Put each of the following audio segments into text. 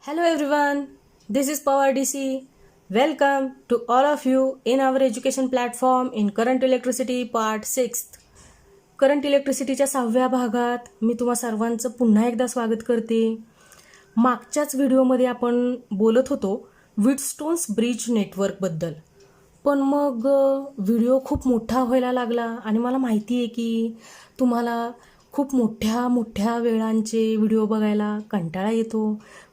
Hello everyone, this is Power DC. Welcome to all of you in our education platform in Current Electricity Part 6. Current इलेक्ट्रिसिटीच्या 6व्या भागात मी तुम्हा सर्वांचं पुन्हा एकदा स्वागत करते. मागच्याच व्हिडिओमध्ये आपण बोलत होतो विटस्टोन्स ब्रिज नेटवर्कबद्दल. पण मग व्हिडिओ खूप मोठा व्हायला लागला आणि मला माहिती आहे की तुम्हाला खूप मोठ्या वेळांचे व्हिडिओ बघायला कंटाळा येतो,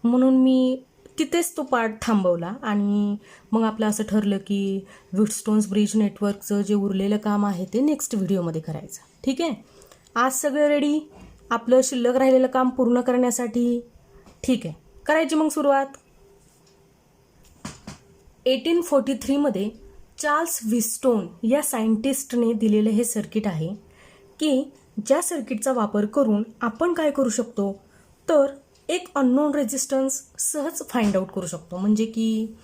म्हणून मी तिथेच तो पार्ट थांबवला आणि मग आपलं असं ठरलं की विटस्टोन्स ब्रिज नेटवर्कचं जे उरलेलं काम आहे ते नेक्स्ट व्हिडिओमध्ये करायचं. ठीक आहे, आज सगळं रेडी आपलं शिल्लक राहिलेलं काम पूर्ण करण्यासाठी. ठीक आहे, करायची मग सुरुवात. 1843 चार्ल्स विस्टोन या सायंटिस्टने दिलेलं हे सर्किट आहे की ज्या सर्किटचा वापर करून आपण काय करू शकतो तर एक अननोन रेजिस्टन्स सहज फाइंड आउट करू शकतो. म्हणजे की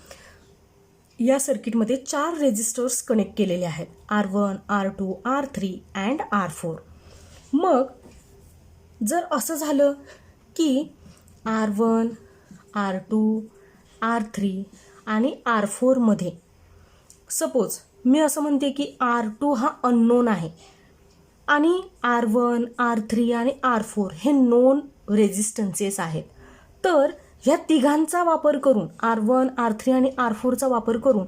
या सर्किटमध्ये 4 रेजिस्टर्स कनेक्ट केलेले आहेत, R1, R2, R3 and R4. मग जर असं झालं की R1, R2, R3 आणि R4 मध्ये सपोज मी असं म्हणते की R2 हा अननोन आहे आणि R1, R3 आणि R4 हे नोन रेजिस्टन्सेस आहेत, तर ह्या तिघांचा वापर करून R1, R3 आणि R4चा वापर करून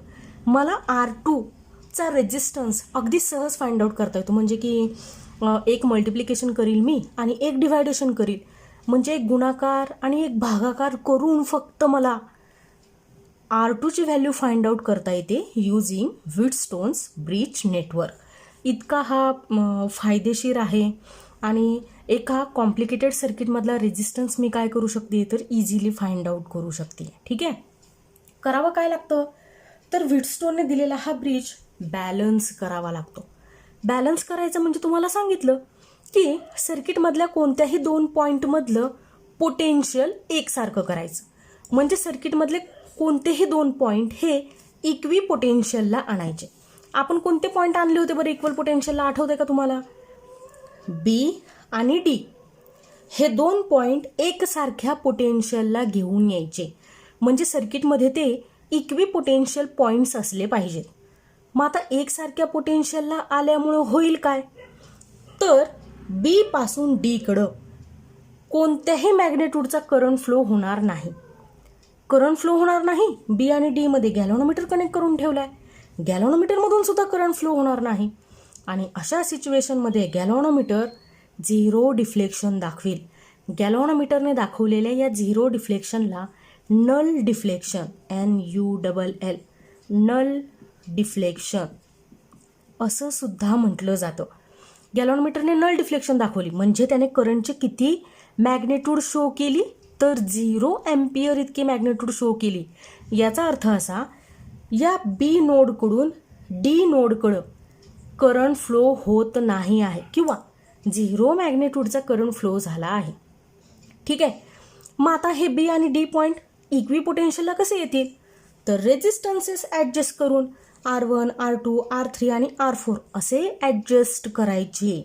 मला R2चा रेजिस्टन्स अगदी सहज फाइंड आउट करता येतो. म्हणजे की एक मल्टिप्लिकेशन करील मी आणि एक डिव्हायडेशन करील, म्हणजे एक गुणाकार आणि एक भागाकार करून फक्त मला R2ची व्हॅल्यू फाइंड आउट करता येते युजिंग विटस्टोन्स ब्रिज नेटवर्क. इतका हा फायदेशीर आहे आणि एका कॉम्प्लिकेटेड सर्किटमधला रेजिस्टन्स मी काय करू शकते तर इझिली फाइंड आउट करू शकते. ठीक आहे, करावं काय लागतं तर विटस्टोनने दिलेला हा ब्रिज बॅलन्स करावा लागतो. बॅलन्स करायचं म्हणजे तुम्हाला सांगितलं की सर्किटमधल्या कोणत्याही 2 पॉईंटमधलं पोटेन्शियल एकसारखं करायचं. म्हणजे सर्किटमधले कोणतेही 2 पॉईंट हे इक्वी पोटेन्शियलला आणायचे. आपण कोणते पॉईंट आणले होते बरं इक्वल पोटेन्शियलला, आठवते का तुम्हाला? बी आणि डी हे 2 पॉईंट एकसारख्या पोटेन्शियलला घेऊन यायचे. म्हणजे सर्किटमध्ये ते इक्वी पोटेन्शियल पॉईंट्स असले पाहिजेत. मग आता एकसारख्या पोटेन्शियलला आल्यामुळं होईल काय तर बी पासून डी कडं कोणत्याही मॅग्नेट्यूडचा करंट फ्लो होणार नाही. करंट फ्लो होणार नाही. बी आणि डी मध्ये गॅल्व्हॅनोमीटर कनेक्ट करून ठेवलाय, गॅल्व्हॅनोमीटरमधून सुद्धा करंट फ्लो होणार नाही. आणि अशा सिच्युएशनमध्ये गॅल्व्हॅनोमीटर 0 डिफ्लेक्शन दाखवेल. गॅल्व्हॅनोमीटरने दाखवलेल्या या 0 डिफ्लेक्शनला null deflection NULL null deflection असं सुद्धा म्हटलं जातं. गॅल्व्हॅनोमीटरने नल डिफ्लेक्शन दाखवली म्हणजे त्याने करंटची किती मॅग्नेट्यूड शो केली तर 0 एम्पियर इतकी मॅग्नेट्यूड शो केली. याचा अर्थ असा या बी नोडकडून डी नोडकडं करंट फ्लो होत नाही आहे किंवा 0 मॅग्नेट्यूडचा करंट फ्लो झाला आहे. ठीक आहे, मग आता हे बी आणि डी पॉईंट इक्वी पोटेन्शियलला कसे येतील तर रेजिस्टन्सेस ॲडजस्ट करून R1, R2, R3 आणि R4 असे ॲडजस्ट करायचे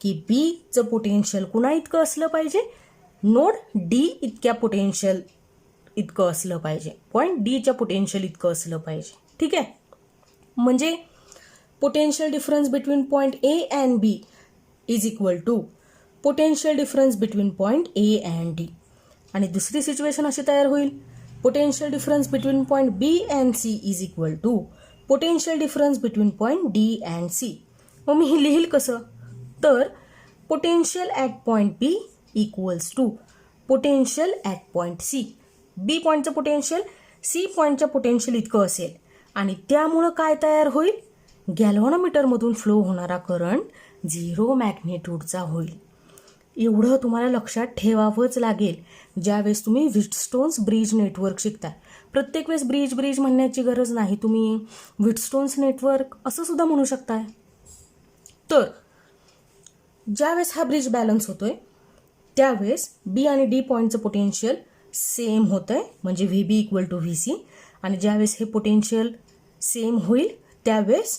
की बीचं पोटेन्शियल कुणा इतकं असलं पाहिजे, नोड डी इतक्या पोटेन्शियल इतकं असलं पाहिजे, पॉईंट डीच्या पोटेन्शियल इतकं असलं पाहिजे. ठीक आहे, म्हणजे potential difference between point A and B is equal to potential difference between point A and D. आणि दुसरी सिच्युएशन अशी तयार होईल potential difference between point B and C is equal to potential difference between point D and C. मग मी हे लिहिल कसं तर potential at point B equals to potential at point C. B पॉईंटचं पोटेन्शियल सी पॉईंटच्या पोटेन्शियल इतकं असेल आणि त्यामुळं काय तयार होईल गॅल्व्हॅनोमीटरमधून फ्लो होणारा करंट 0 मॅग्नेट्यूडचा होईल. एवढं तुम्हाला लक्षात ठेवावंच लागेल ज्यावेळेस तुम्ही विटस्टोन्स ब्रिज नेटवर्क शिकता. प्रत्येक वेळेस ब्रिज म्हणण्याची गरज नाही, तुम्ही विटस्टोन्स नेटवर्क असं सुद्धा म्हणू शकताय. तर ज्यावेळेस हा ब्रिज बॅलन्स होतोय त्यावेळेस बी आणि डी पॉईंटचं पोटेन्शियल सेम होतं आहे म्हणजे VB इक्वल टू VC. आणि ज्यावेळेस हे पोटेन्शियल सेम होईल त्यावेळेस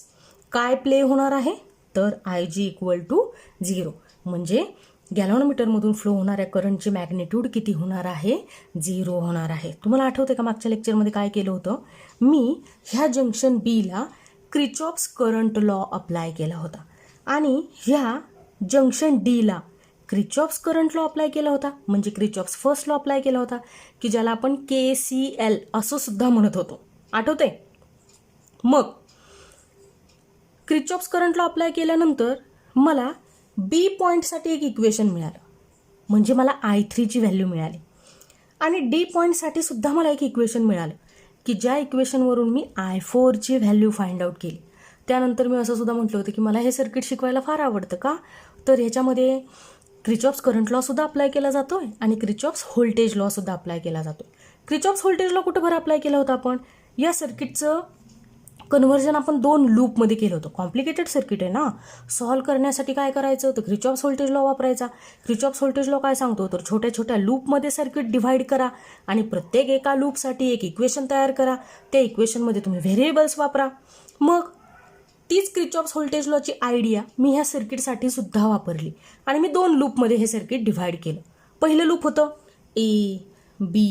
काय प्ले होणार आहे तर IG इक्वल टू 0. म्हणजे गॅलव्हॅनोमीटरमधून फ्लो होणाऱ्या करंटची मॅग्निट्यूड किती होणार आहे? 0 होणार आहे. तुम्हाला आठवते का मागच्या लेक्चरमध्ये काय केलं होतं? मी ह्या जंक्शन बीला क्रिचॉफ्स करंट लॉ अप्लाय केला होता आणि ह्या जंक्शन डीला क्रिचॉफ्स करंट लॉ अप्लाय केला होता, म्हणजे क्रिचॉफ्स फर्स्ट लॉ अप्लाय केला होता, की ज्याला आपण KCL असं सुद्धा म्हणत होतो. आठवते? मग क्रिचॉफ्स करंट लॉ अप्लाय केल्यानंतर मला बी पॉईंटसाठी एक इक्वेशन मिळालं, म्हणजे मला I3ची व्हॅल्यू मिळाली. आणि डी पॉईंटसाठी सुद्धा मला एक इक्वेशन मिळालं, की ज्या इक्वेशनवरून मी I4ची व्हॅल्यू फाइंड आउट केली. त्यानंतर मी असं सुद्धा म्हटलं होतं की मला हे सर्किट शिकवायला फार आवडतं का, तर ह्याच्यामध्ये क्रिचॉफ्स करंट लॉ सुद्धा अप्लाय केला जातोय आणि क्रिचॉफ्स व्होल्टेज लॉ सुद्धा अप्लाय केला जातोय. क्रिचॉफ्स व्होल्टेज लॉ कुठं बरं अप्लाय केला होता आपण? या सर्किटचं कन्व्हर्जन आपण 2 लूपमध्ये केलं होतं. कॉम्प्लिकेटेड सर्किट आहे ना, सॉल्व्ह करण्यासाठी काय करायचं तर क्रिचॉफ्स व्होल्टेज लॉ वापरायचा. क्रिचॉफ्स व्होल्टेज लॉ काय सांगतो तर छोट्या छोट्या लूपमध्ये सर्किट डिव्हाइड करा आणि प्रत्येक एका लूपसाठी एक इक्वेशन तयार करा. त्या इक्वेशनमध्ये तुम्ही व्हेरिएबल्स वापरा. मग तीच क्रिचॉफ्स व्होल्टेज लॉची आयडिया मी ह्या सर्किटसाठी सुद्धा वापरली आणि मी 2 लूपमध्ये हे सर्किट डिव्हाइड केलं. पहिलं लूप होतं A, B,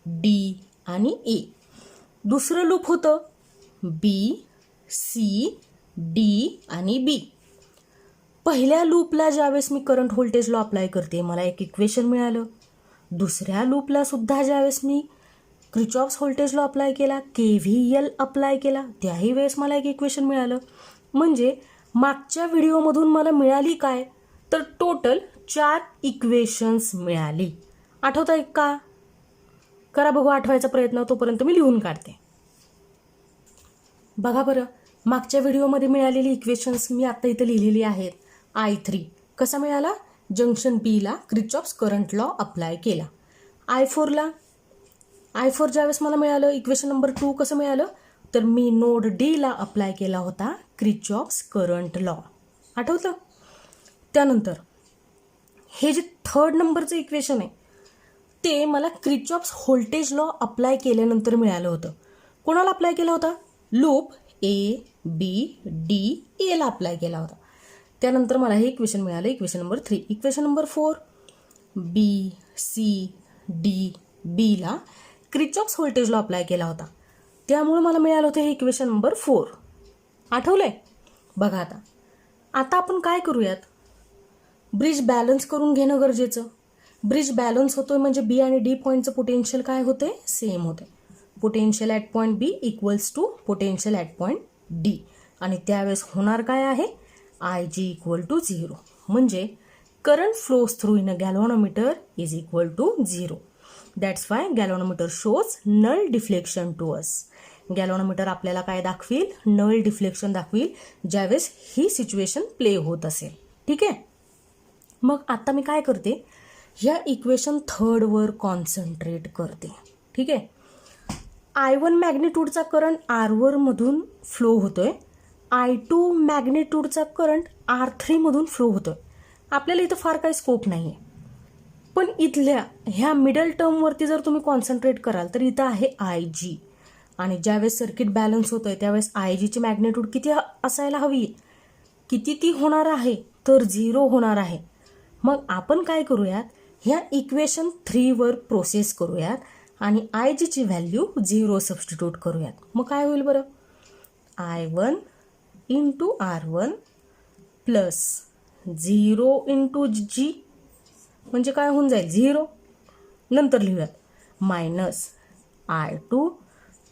D आणि A. दुसरं लूप होतं B, C, D आणि B. पहिल्या लूपला ज्यावेळेस मी करंट व्होल्टेज लॉ अप्लाय करते मला एक इक्वेशन मिळालं. दुसऱ्या लूपला सुद्धा ज्यावेळेस मी क्रिचॉफ्स व्होल्टेज लॉ अप्लाय केला, KVL अप्लाय केला, त्याही वेळेस मला एक इक्वेशन मिळालं. म्हणजे मागच्या व्हिडिओमधून मला मिळाली काय तर टोटल 4 इक्वेशन्स मिळाली. आठवतं का? करा बघू आठवायचा प्रयत्न, तोपर्यंत मी लिहून काढते. बघा बरं, मागच्या व्हिडिओमध्ये मिळालेली इक्वेशन्स मी आता इथं लिहिलेली आहेत. I3 कसा मिळाला? जंक्शन बीला क्रिचॉफ्स करंट लॉ अप्लाय केला. I4 ज्यावेळेस मला मिळालं इक्वेशन नंबर 2 कसं मिळालं तर मी नोड डीला अप्लाय केला होता क्रिचॉफ्स करंट लॉ. आठवतं? त्यानंतर हे जे 3rd नंबरचं इक्वेशन आहे ते मला क्रिचॉफ्स व्होल्टेज लॉ अप्लाय केल्यानंतर मिळालं होतं. कोणाला अप्लाय केला होता? Loop A, B, D, A ला अप्लाय केला होता. त्यानंतर मला हे इक्वेशन मिळालं equation number 3. Equation number 4 B, C, D, B ला क्रिचॉफ्स व्होल्टेज लॉ अप्लाय केला होता. त्यामुळे मला मिळालं होतं हे इक्वेशन नंबर 4. आठवलंय? बघा आता आपण काय करूयात, ब्रिज बॅलन्स करून घेणं गरजेचं. ब्रिज बॅलन्स होतोय म्हणजे बी आणि डी पॉईंटचं पोटेन्शियल काय होते? सेम होते. Potential at point B equals to potential at point D. आणि त्यावेळेस होणार काय आहे? IG equal to 0. म्हणजे current flows through in a galvanometer is equal to 0. That's why galvanometer shows null deflection to us. Galvanometer आपल्याला काय दाखवील? Null deflection दाखवील ज्यावेळेस ही सिच्युएशन प्ले होत असेल. ठीक आहे? मग आता मी काय करते, ह्या इक्वेशन 3rd वर कॉन्सन्ट्रेट करते. ठीक आहे? I1 मॅग्निट्यूडचा करंट R1 मधून फ्लो होतोय. I2 मॅग्निट्यूडचा करंट R3 मधून फ्लो होतोय. आपल्याला इथं फार काही स्कोप नाही आहे, पण इथल्या ह्या मिडल टर्मवरती जर तुम्ही कॉन्सन्ट्रेट कराल तर इथं आहे IG. आणि ज्यावेळेस सर्किट बॅलन्स होतोय त्यावेळेस IGची मॅग्निट्यूड किती असायला हवी? किती ती होणार आहे? तर 0 होणार आहे. मग आपण काय करूयात, ह्या इक्वेशन 3 वर प्रोसेस करूयात आणि IGची व्हॅल्यू 0 सबस्टिट्यूट करूयात. मग काय होईल बरं? I1 into R1 plus 0 into G म्हणजे काय होऊन जाईल? 0. नंतर लिहूयात minus I2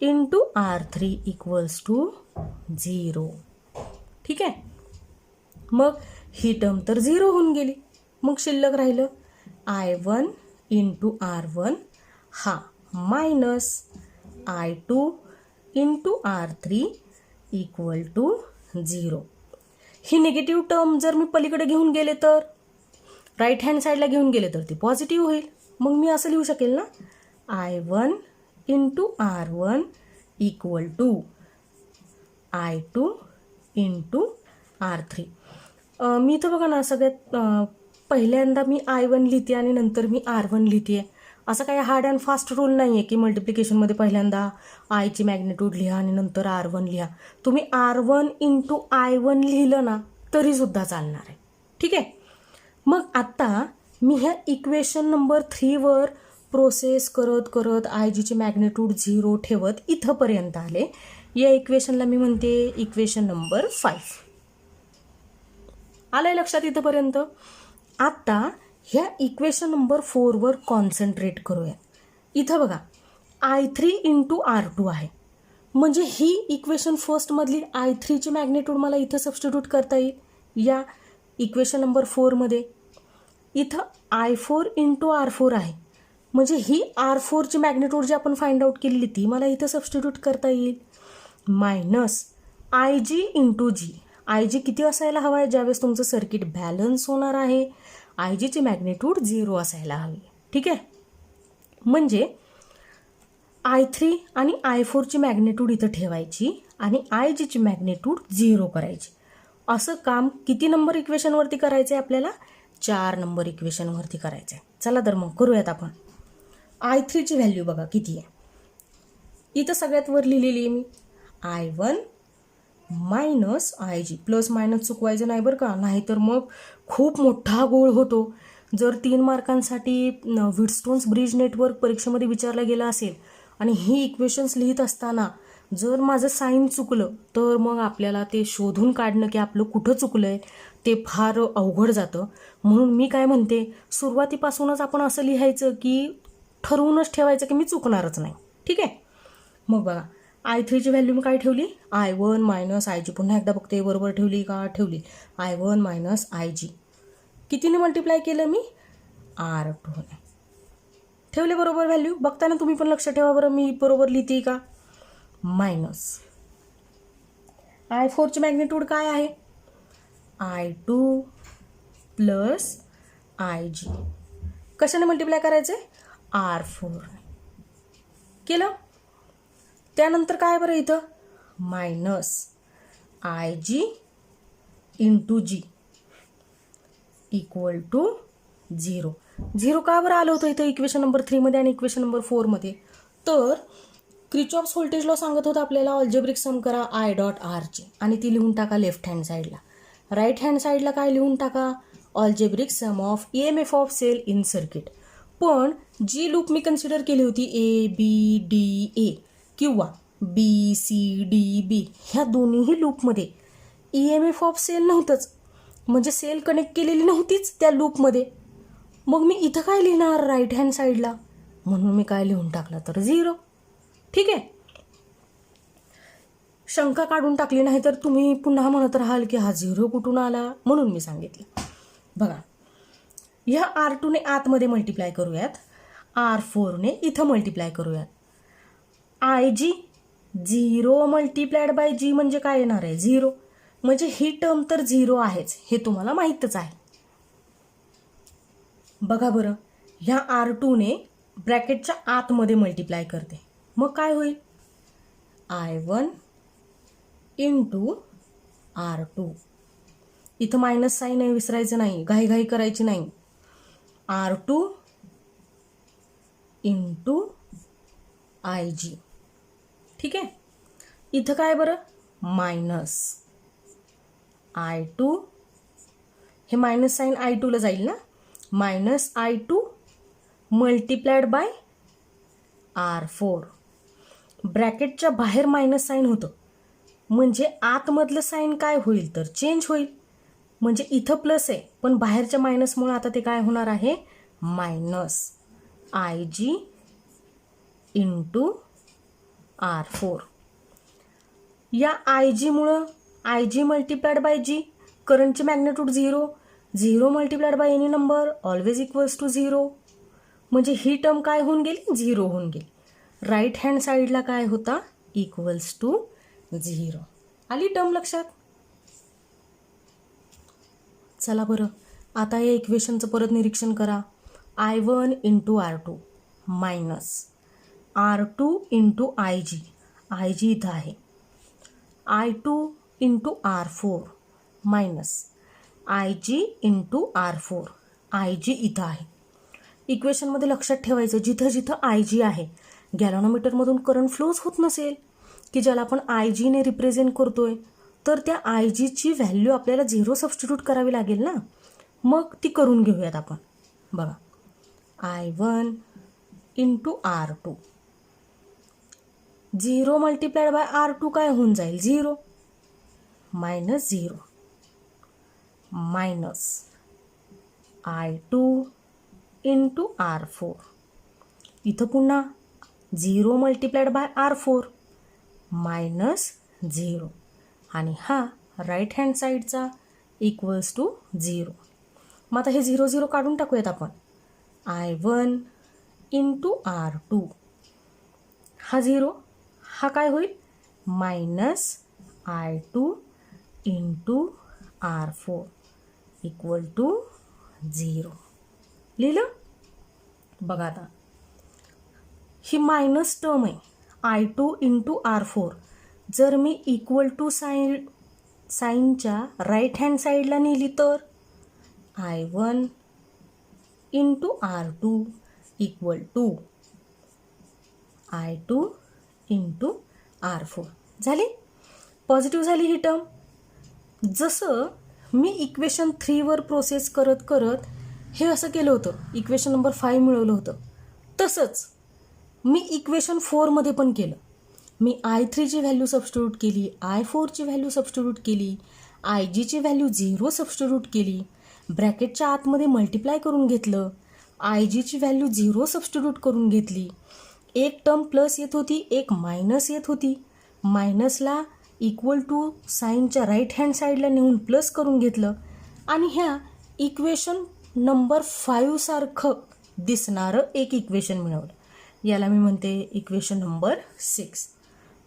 into R3 equals to 0. ठीक आहे? मग ही टर्म तर 0 होऊन गेली. मग शिल्लक राहिलं I1 इंटू R1 हा minus I2 into R3 equal to 0. ही निगेटिव्ह टर्म जर मी पलीकडे घेऊन गेले तर राईट हँड साईडला घेऊन गेले तर ती पॉझिटिव्ह होईल. मग मी असं लिहू शकेल ना, I1 into R1 equal to I2 into R3. मी इथं बघा ना, सगळ्यात पहिल्यांदा मी I1 लिहिते आणि नंतर मी R1 लिहिते. असं काही हार्ड अँड फास्ट रूल नाही आहे की मल्टिप्लिकेशनमध्ये पहिल्यांदा आयची मॅग्निट्यूड लिहा आणि नंतर R1 लिहा. तुम्ही R1 इंटू I1 लिहिलं ना तरीसुद्धा चालणार आहे. ठीक आहे? मग आता मी ह्या इक्वेशन नंबर 3वर प्रोसेस करत करत आय जीची मॅग्नेट्यूड 0 ठेवत इथंपर्यंत आले. या इक्वेशनला मी म्हणते इक्वेशन नंबर 5. आलंय लक्षात इथंपर्यंत. आता ह्या इक्वेशन नंबर 4वर कॉन्सन्ट्रेट करूया. इथं बघा I3 × R2 आहे, म्हणजे ही इक्वेशन फर्स्टमधली I3ची मॅग्नेट्यूड मला इथं सबस्टिट्यूट करता येईल या इक्वेशन नंबर 4मध्ये. इथं I4 × R4 आहे, म्हणजे ही R4ची मॅग्नेट्यूड जी आपण फाइंड आउट केलेली ती मला इथं सबस्टिट्यूट करता येईल. Minus IG × G. IG किती असायला हवा आहे ज्यावेळेस तुमचं सर्किट बॅलन्स होणार आहे? IGची मॅग्नेट्यूड 0 असायला हवी. ठीक आहे, म्हणजे I3 आणि I4ची मॅग्नेट्यूड इथं ठेवायची आणि IGची मॅग्नेट्यूड 0 करायची. असं काम किती नंबर इक्वेशनवरती करायचं आहे आपल्याला? 4 नंबर इक्वेशनवरती करायचं आहे. चला तर मग करूयात आपण. I3ची व्हॅल्यू बघा किती आहे. इथं सगळ्यात वर लिहिलेली आहे मी I1 minus IG. Plus minus चुकवायचं नाही बरं का, नाहीतर मग खूप मोठा गोळ होतो. जर 3 मार्कांसाठी व्हीटस्टोन्स ब्रिज नेटवर्क परीक्षेमध्ये विचारला गेला असेल आणि ही इक्वेशन्स लिहित असताना जर माझं साईन चुकलं तर मग आपल्याला ते शोधून काढणं की आपलं कुठं चुकलं आहे ते फार अवघड जातं. म्हणून मी काय म्हणते, सुरुवातीपासूनच आपण असं लिहायचं की ठरवूनच ठेवायचं की मी चुकणारच नाही. ठीक आहे, मग बघा I3ची व्हॅल्यू मी काय ठेवली? I1 minus IG. पुन्हा एकदा बघते बरोबर ठेवली का? ठेवली. I1 minus IG. कितीने मल्टिप्लाय केलं मी? R2ने. ठेवले बरोबर व्हॅल्यू. बघताना तुम्ही पण लक्ष ठेवा बरं मी बरोबर लिहिते का? मायनस I4ची मॅग्नेट्यूड काय आहे? I2 plus IG. कशाने मल्टिप्लाय करायचे? R4. केलं. त्यानंतर काय बरं इथं? Minus IG × G equal to 0. 0 का बरं आलं होतं इथं इक्वेशन नंबर 3मध्ये आणि इक्वेशन नंबर 4मध्ये? तर क्रिचॉफ्स व्होल्टेज लॉ सांगत होता आपल्याला अल्जेब्रिक सम करा I.R ची आणि ती लिहून टाका लेफ्ट हँड साईडला. राईट हँड साईडला काय लिहून टाका? Algebraic sum of EMF of cell in circuit. पण जी लूप मी कन्सिडर केली होती ABDA किंवा BCDB ह्या दोन्हीही लूपमध्ये EMF ऑफ सेल नव्हतंच, म्हणजे सेल कनेक्ट केलेली नव्हतीच त्या लूपमध्ये. मग मी इथं काय लिहिणार राईट हँड साईडला? म्हणून मी काय लिहून टाकलं तर 0. ठीक आहे, शंका काढून टाकली, नाही तर तुम्ही पुन्हा म्हणत राहाल की हा 0 कुठून आला, म्हणून मी सांगितलं. बघा ह्या R2ने आतमध्ये मल्टिप्लाय करूयात, R4ने इथं मल्टिप्लाय करूयात. IG 0 मल्टिप्लायड बाय G म्हणजे काय येणार आहे? 0. म्हणजे ही टर्म तर 0 आहेच, हे तुम्हाला माहीतच आहे. बघा बरं, ह्या R2ने ब्रॅकेटच्या आतमध्ये मल्टिप्लाय करते, मग काय होईल? I1 × R2. इथं मायनस साईन आहे, विसरायचं नाही, घाईघाई करायची नाही. R2 × IG. ठीक आहे, इथं काय बरं? Minus I2. हे मायनस साईन I2ला जाईल ना, minus I2 multiplied bye R4. ब्रॅकेटच्या बाहेर मायनस साईन होतं, म्हणजे आतमधलं साईन काय होईल तर चेंज होईल. म्हणजे इथं प्लस आहे पण बाहेरच्या मायनसमुळे आता ते काय होणार आहे? Minus IG × R4. या IGमुळं IG मल्टिप्लायड बाय G, करंटची magnitude 0. 0 multiplied by any number always equals to 0. म्हणजे ही टर्म काय होऊन गेली? 0 होऊन गेली. राईट हँड साईडला काय होता? Equals to 0. आली टर्म लक्षात? चला बरं, आता या इक्वेशनचं परत निरीक्षण करा. I1 × R2 minus R2 × IG. IG इथं आहे. I2 × R4 minus IG × R4. IG इथं आहे. इक्वेशनमध्ये लक्षात ठेवायचं, जिथं जिथं IG आहे, गॅलॉनोमीटरमधून करंट फ्लोज होत नसेल की ज्याला आपण IGने रिप्रेझेंट करतोय, तर त्या IGची व्हॅल्यू आपल्याला 0 सबस्टिट्यूट करावी लागेल ना. मग ती करून घेऊयात आपण. बघा, I1 into R2, 0 multiplied by R2 काय होऊन जाईल? 0 minus 0 minus I2 into R4. इथं पुन्हा 0 मल्टिप्लाइड बाय R4 मायनस 0 आणि हा राईट हँड साईडचा इक्वल्स टू 0. मग आता हे 0 0 काढून टाकूयात आपण. I1 इंटू R2, हा 0 हा काय होईल? Minus I2 into R4 equal to 0. लिहिलं? बघा आता ही मायनस टर्म आहे I2 इंटू R4. जर मी इक्वल टू साईनच्या राईट हँड साईडला नेली तर I1 into R2 equal to I2 into R4 झाली. पॉझिटिव्ह झाली ही टर्म. जसं मी इक्वेशन 3वर प्रोसेस करत करत हे असं केलं होतं, इक्वेशन नंबर 5 मिळवलं होतं, तसंच मी इक्वेशन 4मध्ये पण केलं. मी I3ची व्हॅल्यू सबस्टिट्यूट केली, I4ची व्हॅल्यू सबस्टिट्यूट केली, IG ची व्हॅल्यू 0 सबस्टिट्यूट केली, ब्रॅकेटच्या आतमध्ये मल्टिप्लाय करून घेतलं, IG ची व्हॅल्यू 0 सबस्टिट्यूट करून घेतली. एक टर्म प्लस येत होती, एक मायनस येत होती. मायनसला इक्वल टू साईनच्या राईट हँड साईडला नेऊन प्लस करून घेतलं आणि ह्या इक्वेशन नंबर 5 सारखं दिसणारं एक इक्वेशन मिळवलं. याला मी म्हणते इक्वेशन नंबर 6.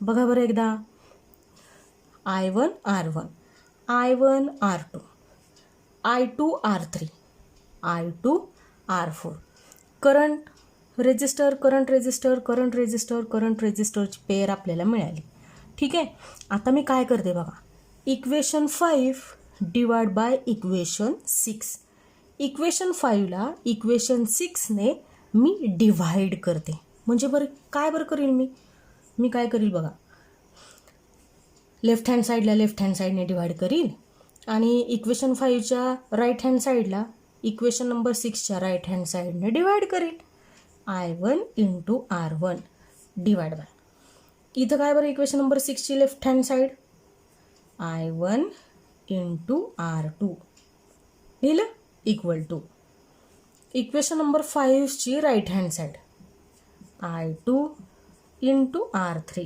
बघा बरं एकदा. I1 R1, I1 R2, I2 R3, I2 R4. Current resistor, current resistor, current resistor, current रेजिस्टरची पेअर आपल्याला मिळाली. ठीक आहे. आता मी काय करते बघा, equation 5 divide by equation 6. Equation 5ला इक्वेशन 6ने मी डिव्हाइड करते. म्हणजे बरं काय बरं करील मी काय करील बघा, लेफ्ट हँड साईडला लेफ्ट हँड साईडने डिव्हाइड करील आणि इक्वेशन 5च्या राईट हँड साईडला इक्वेशन नंबर 6च्या राईट हँड साईडने डिव्हाइड करील. I1 into R1 divide by, इथं काय बरं इक्वेशन नंबर 6ची left hand side I1 into R2 लिहिलं इक्वल टू इक्वेशन नंबर 5ची right hand side I2 into R3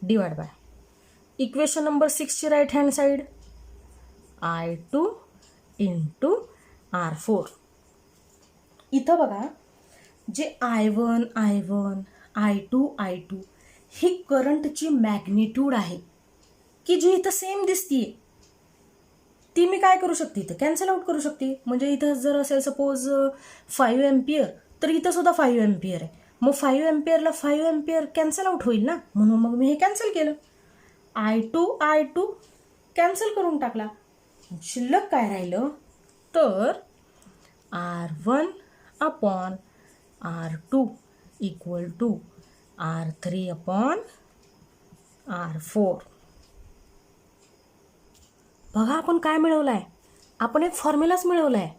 divide by equation number 6ची right hand side I2 into R4. इथं बघा, जे I1 I1 I2 I2 ही करंटची magnitude आहे की जी इथं सेम दिसतीये, ती मी काय करू शकते, इथं कॅन्सल आउट करू शकते. म्हणजे इथं जर असेल सपोज 5 एम्पियर तर इथं सुद्धा 5 एम्पियर आहे. मग 5 एम्पियरला 5 एम्पियर कॅन्सल आउट होईल ना, म्हणून मग मी हे कॅन्सल केलं. I2 कॅन्सल करून टाकला. शिल्लक काय राहिलं तर R1 upon R2 equal to R3 upon R4. बघा आपण काय मिळवलं आहे, आपण एक फॉर्म्युलाच मिळवला आहे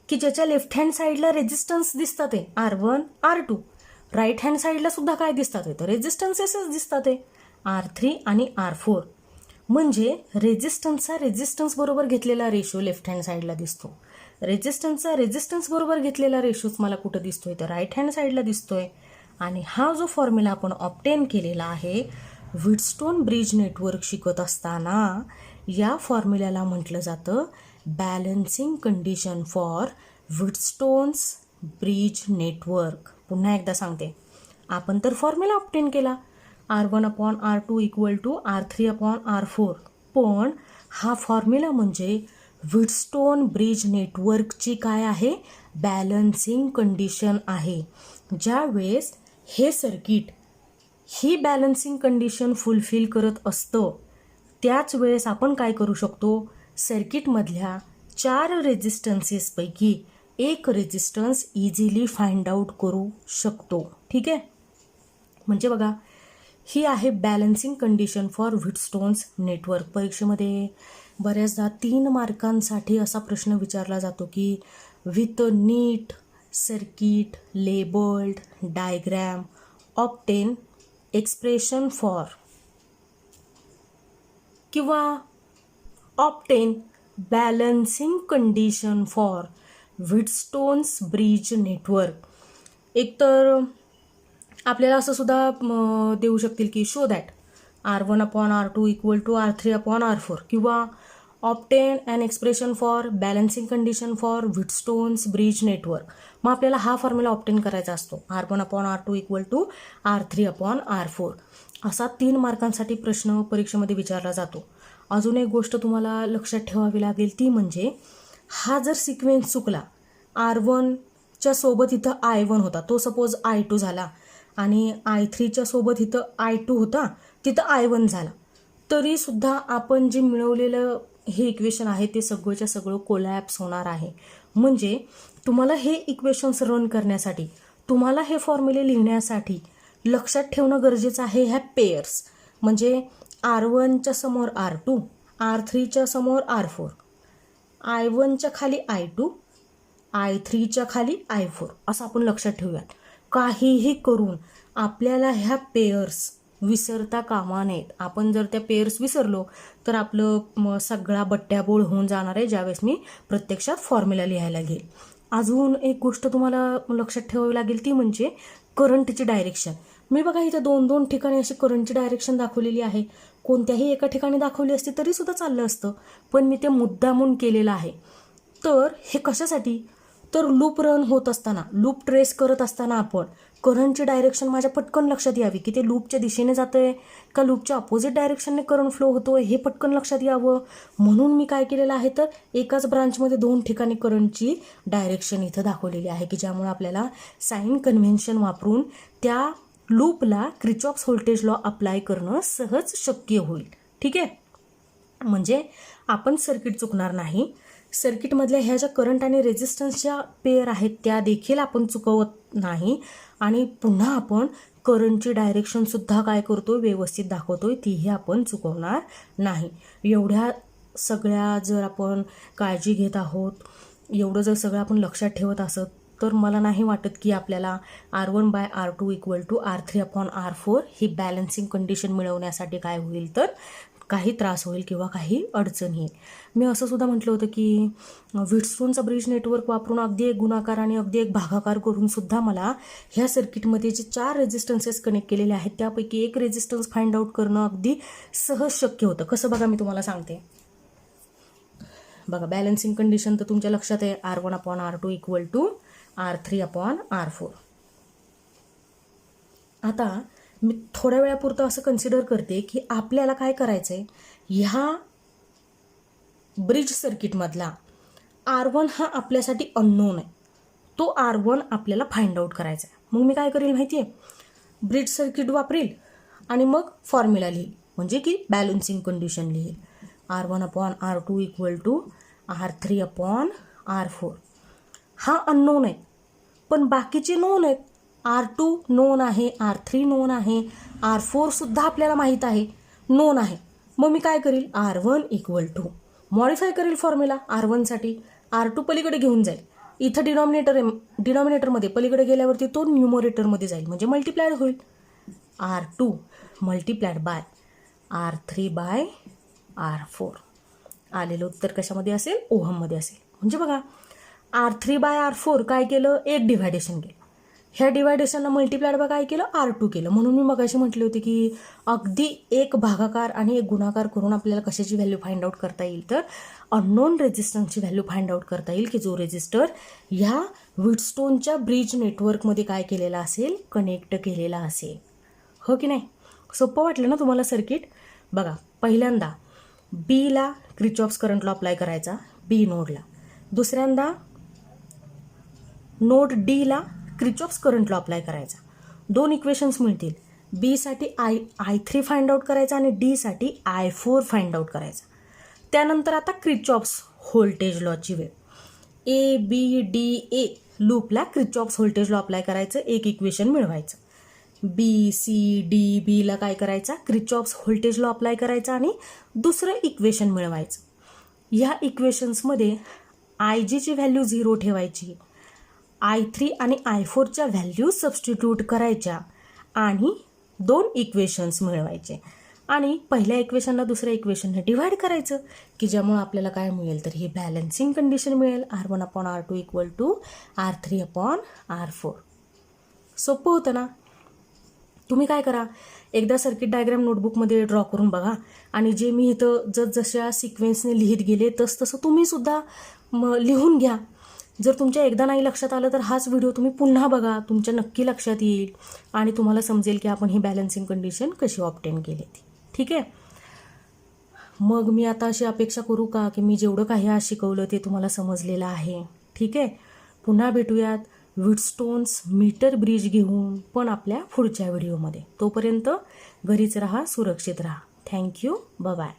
की ज्याच्या लेफ्ट हँड साईडला रेजिस्टन्स दिसतात आहे R1 R2, राईट हँड साईडला सुद्धा काय दिसतात आहे तर रेजिस्टन्सेसच दिसतात आहे R3 आणि R4. म्हणजे रेजिस्टन्सचा रेजिस्टन्स बरोबर घेतलेला रेशो लेफ्ट हँड साईडला दिसतो, रेजिस्टन्सचा रेजिस्टन्स बरोबर घेतलेला रेशोच मला कुठं दिसतोय तर राईट हँड साईडला दिसतोय. आणि हा जो फॉर्म्युला आपण ऑब्टेन केलेला आहे व्हीटस्टोन ब्रिज नेटवर्क शिकत असताना, या फॉर्म्युल्याला म्हटलं जातं balancing condition for Wheatstone's bridge network. पुन्हा एकदा सांगते, आपण तर फॉर्म्युला ऑब्टेन केला R1 upon R2 equal to R3 upon R4, पण हा फॉर्म्युला म्हणजे व्हीटस्टोन ब्रिज नेटवर्कची काय आहे, बॅलन्सिंग कंडिशन आहे. ज्या वेळेस हे सर्किट ही बॅलन्सिंग कंडिशन फुलफिल करत असतं त्याच वेळेस आपण काय करू शकतो, सर्किटमधल्या 4 रेजिस्टन्सेसपैकी एक रेजिस्टन्स इझिली फाइंड आउट करू शकतो. ठीक आहे. म्हणजे बघा, ही आहे balancing condition for Wheatstone's network. परीक्षेमध्ये बऱ्याचदा 3 मार्कांसाठी असा प्रश्न विचारला जातो की with neat circuit labelled diagram obtain expression for किंवा obtain balancing condition for Wheatstone's bridge network. एकतर आपल्याला असं सुद्धा देऊ शकतील की show that R1/R2 equal to R3/R4 किंवा obtain and expression for balancing condition for Wheatstone's bridge network. मग आपल्याला हा फॉर्म्युला ऑप्टेन करायचा असतो R1/R2 इक्वल टू R3/R4. असा 3 मार्कांसाठी प्रश्न परीक्षेमध्ये विचारला जातो. अजून एक गोष्ट तुम्हाला लक्षात ठेवावी लागेल ती म्हणजे हा जर सिक्वेन्स चुकला, R1च्या सोबत इथं I1 होता, तो सपोज I2 झाला आणि I3च्या सोबत इथं I2 होता, तिथं I1 झाला, तरी सुद्धा आपण जे मिळवलेलं हे इक्वेशन आहे ते सगळंच्या सगळं कोलॅप्स होणार आहे. म्हणजे तुम्हाला हे इक्वेशन्स रन करण्यासाठी, तुम्हाला हे फॉर्म्युले लिहिण्यासाठी लक्षात ठेवणं गरजेचं आहे ह्या पेयर्स. म्हणजे R1च्या समोर R2, R3च्या समोर R4, I1च्या खाली I2, I3च्या खाली I4 असं आपण लक्षात ठेवूयात. काहीही करून आपल्याला ह्या पेयर्स विसरता कामा नयेत. आपण जर त्या पेयर्स विसरलो तर आपलं सगळा बट्ट्याबोळ होऊन जाणार आहे ज्यावेळेस मी प्रत्यक्षात फॉर्म्युला लिहायला घेईल. अजून एक गोष्ट तुम्हाला लक्षात ठेवावी लागेल ती म्हणजे करंटची डायरेक्शन. मी बघा इथं 2 ठिकाणी अशी करंटची डायरेक्शन दाखवलेली आहे. कोणत्याही एका ठिकाणी दाखवली असती तरी सुद्धा चाललं असतं, पण मी ते मुद्दामून केलेलं आहे. तर हे कशासाठी, तर लूप रन होत असताना, लूप ट्रेस करत असताना आपण करंटची डायरेक्शन माझ्या पटकन लक्षात यावी की ते लूपच्या दिशेने जातंय का लूपच्या अपोजिट डायरेक्शनने करंट फ्लो होतोय हे पटकन लक्षात यावं म्हणून मी काय केलेलं आहे तर एकाच ब्रांचमध्ये 2 ठिकाणी करंटची डायरेक्शन इथं दाखवलेली आहे की ज्यामुळे आपल्याला साइन कन्व्हेन्शन वापरून त्या लूपला क्रिचॉफ्स व्होल्टेज लॉ अप्लाय करणं सहज शक्य होईल. ठीक आहे, म्हणजे आपण सर्किट चुकणार नाही. सर्किटमधल्या ह्या ज्या करंट आणि रेझिस्टन्सच्या पेअर आहेत त्या देखील आपण चुकवत नाही आणि पुन्हा आपण करंटची डायरेक्शनसुद्धा काय करतोय व्यवस्थित दाखवतोय तीही आपण चुकवणार नाही. एवढ्या सगळ्या जर आपण काळजी घेत आहोत, एवढं जर सगळं आपण लक्षात ठेवत असत तर मला नाही वाटत की आपल्याला R1/R2 इक्वल टू R3/R4 ही बॅलन्सिंग कंडिशन मिळवण्यासाठी काय होईल तर काही त्रास होईल किंवा काही अडचण येईल. मी असं सुद्धा म्हटलं होतं की व्हीटस्टोनचा ब्रिज नेटवर्क वापरून अगदी एक गुणाकार आणि अगदी एक भागाकार करून सुद्धा मला ह्या सर्किटमध्ये जे 4 रेझिस्टन्सेस कनेक्ट केलेले आहेत त्यापैकी एक रेझिस्टन्स फाइंड आउट करणं अगदी सहज शक्य होतं. कसं बघा मी तुम्हाला सांगते. बघा बॅलन्सिंग कंडिशन तर तुमच्या लक्षात आहे R1/R2 इक्वल टू R3/R4. आता मी थोड्या वेळापुरतं असं कन्सिडर करते की आपल्याला काय करायचं आहे, ह्या ब्रिज सर्किटमधला R1 हा आपल्यासाठी अननोन आहे, तो R1 आपल्याला फाइंड आउट करायचा आहे. मग मी काय करेल माहिती आहे, ब्रिज सर्किट वापरेल आणि मग फॉर्म्युला लिहिल म्हणजे की बॅलन्सिंग कंडिशन लिहिल R1/R2 इक्वल टू R3/R4. हा अननोन आहे पण बाकीचे नोन आहेत. R2 नोन आहे, R3 नोन आहे, R4 सुद्धा आपल्याला माहीत आहे नोन आहे. मग मी काय करील R1 इक्वल टू मॉडिफाय करेल फॉर्म्युला R1साठी, R2 पलीकडे घेऊन जाईल, इथं डिनॉमिनेटरमध्ये पलीकडे गेल्यावरती तो न्यूमरेटरमध्ये जाईल म्हणजे मल्टिप्लायड होईल. R2 multiplied bye R3/R4. आलेलं उत्तर कशामध्ये असेल, ओहममध्ये असेल. म्हणजे बघा R3/R4 काय केलं, एक डिव्हायडेशन केलं, ह्या डिव्हायडेशनला मल्टिप्लायड बघा काय केलं R2 केलं. म्हणून मी मगाशी म्हटले होते की अगदी एक भागाकार आणि एक गुणाकार करून आपल्याला कशाची व्हॅल्यू फाइंड आउट करता येईल तर अननोन रेझिस्टन्सची व्हॅल्यू फाइंड आउट करता येईल की जो रेझिस्टर ह्या व्हीटस्टोनच्या ब्रिज नेटवर्कमध्ये काय केलेला असेल, कनेक्ट केलेला असेल. हो की नाही, सोपं वाटलं ना तुम्हाला सर्किट. बघा पहिल्यांदा बीला क्रिचॉफ्स करंट लॉ अप्लाय करायचा बी नोडला, दुसऱ्यांदा नोड डीला क्रिचॉफ्स करंट लॉ अप्लाय करायचा. 2 इक्वेशन्स मिळतील. बी साठी I3 फाइंड आउट करायचा आणि डी साठी I4 फाइंड आउट करायचा. त्यानंतर आता क्रिचॉफ्स व्होल्टेज लॉची वेळ, ABDA लूपला क्रिचॉफ्स व्होल्टेज लॉ अप्लाय करायचं, एक इक्वेशन मिळवायचं. BCDBला काय करायचं, क्रिचॉफ्स व्होल्टेज लॉ अप्लाय करायचा आणि दुसरं इक्वेशन मिळवायचं. ह्या इक्वेशन्समध्ये IG ची व्हॅल्यू 0 ठेवायची, I3 आणि I4च्या व्हॅल्यू सबस्टिट्यूट करायच्या आणि 2 इक्वेशन्स मिळवायचे आणि पहिल्या इक्वेशनला दुसऱ्या इक्वेशनने डिव्हाइड करायचं की ज्यामुळे आपल्याला काय मिळेल तर ही बॅलन्सिंग कंडिशन मिळेल R1/R2 इक्वल टू R3/R4. सोपं होतं ना. तुम्ही काय करा, एकदा सर्किट डायग्राम नोटबुकमध्ये ड्रॉ करून बघा आणि जे मी इथं जसजशा सिक्वेन्सने लिहित गेले तसं तुम्ही सुद्धा लिहून घ्या. जर तुमच्या एकदा नाही लक्षात आलं तर हाच व्हिडिओ तुम्ही पुन्हा बघा, तुमच्या नक्की लक्षात येईल आणि तुम्हाला समजेल की आपण ही बॅलन्सिंग कंडिशन कशी ऑब्टेन केली ती. ठीक आहे. मग मी आता अशी अपेक्षा करू का की मी जेवढं काही आज शिकवलं ते तुम्हाला समजलेलं आहे. ठीक आहे. पुन्हा भेटूयात व्हीटस्टोन्स मीटर ब्रिज घेऊन पण आपल्या पुढच्या व्हिडिओमध्ये. तोपर्यंत घरीच राहा, सुरक्षित राहा. थँक्यू. बाय.